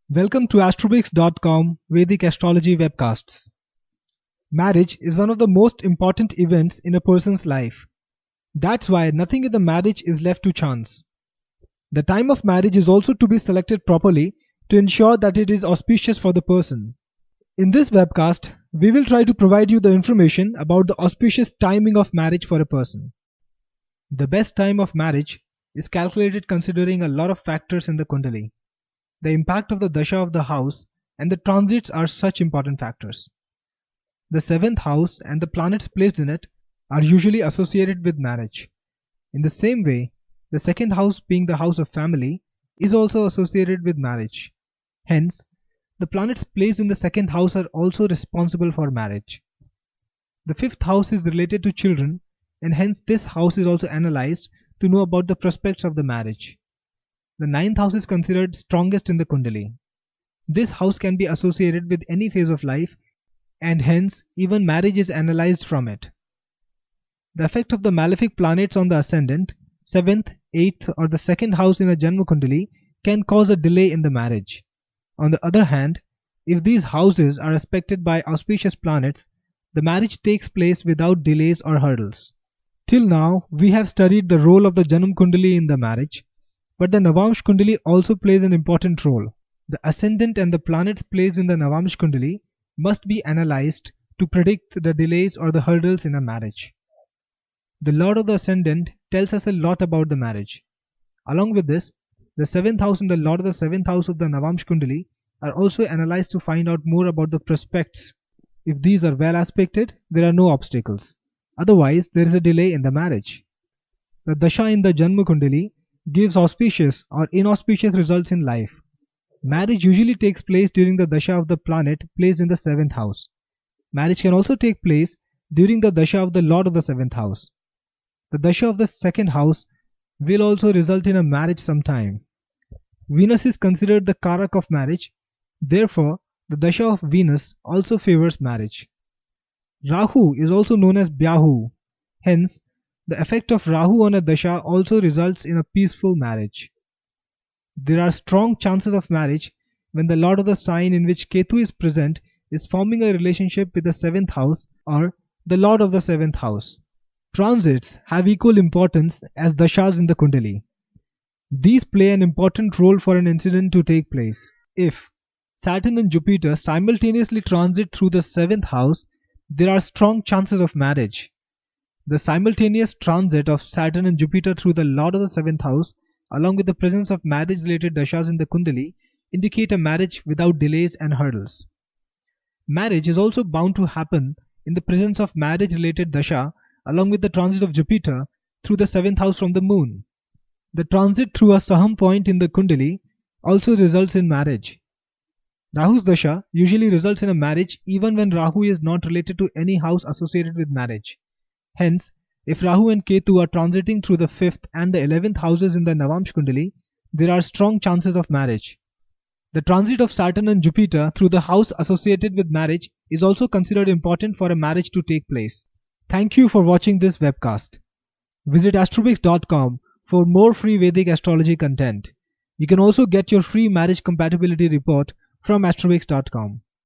Welcome to astrobix.com Vedic astrology webcasts. Marriage is one of the most important events in a person's life. That's why nothing in the marriage is left to chance. The time of marriage is also to be selected properly to ensure that it is auspicious for the person. In this webcast, we will try to provide you the information about the auspicious timing of marriage for a person. The best time of marriage is calculated considering a lot of factors in the Kundali. The impact of the Dasha of the house and the transits are such important factors. The 7th house and the planets placed in it are usually associated with marriage. In the same way, the 2nd house, being the house of family, is also associated with marriage. Hence, the planets placed in the 2nd house are also responsible for marriage. The 5th house is related to children, and hence this house is also analyzed to know about the prospects of the marriage. The 9th house is considered strongest in the Kundali. This house can be associated with any phase of life, and hence even marriage is analyzed from it. The effect of the malefic planets on the ascendant, 7th, 8th or the 2nd house in a Janma Kundali can cause a delay in the marriage. On the other hand, if these houses are aspected by auspicious planets, the marriage takes place without delays or hurdles. Till now, we have studied the role of the Janam Kundali in the marriage, but the Navamsh Kundali also plays an important role. The ascendant and the planets placed in the Navamsh Kundali must be analyzed to predict the delays or the hurdles in a marriage. The Lord of the Ascendant tells us a lot about the marriage. Along with this, the 7th house and the Lord of the 7th house of the Navamsh Kundali are also analyzed to find out more about the prospects. If these are well aspected, there are no obstacles. Otherwise, there is a delay in the marriage. The Dasha in the Janma Kundali gives auspicious or inauspicious results in life. Marriage usually takes place during the Dasha of the planet placed in the 7th house. Marriage can also take place during the Dasha of the Lord of the 7th house. The Dasha of the 2nd house will also result in a marriage sometime. Venus is considered the Karak of marriage, therefore the Dasha of Venus also favors marriage. Rahu is also known as Byahu, hence the effect of Rahu on a Dasha also results in a peaceful marriage. There are strong chances of marriage when the Lord of the sign in which Ketu is present is forming a relationship with the 7th house or the Lord of the 7th house. Transits have equal importance as Dashas in the Kundali. These play an important role for an incident to take place. If Saturn and Jupiter simultaneously transit through the 7th house, there are strong chances of marriage. The simultaneous transit of Saturn and Jupiter through the Lord of the 7th house, along with the presence of marriage-related dashas in the Kundali, indicate a marriage without delays and hurdles. Marriage is also bound to happen in the presence of marriage-related dasha, along with the transit of Jupiter through the 7th house from the moon. The transit through a Saham point in the Kundali also results in marriage. Rahu's dasha usually results in a marriage even when Rahu is not related to any house associated with marriage. Hence, if Rahu and Ketu are transiting through the 5th and the 11th houses in the Navamsh Kundali, there are strong chances of marriage. The transit of Saturn and Jupiter through the house associated with marriage is also considered important for a marriage to take place. Thank you for watching this webcast. Visit astrobix.com for more free Vedic astrology content. You can also get your free marriage compatibility report from astrobix.com.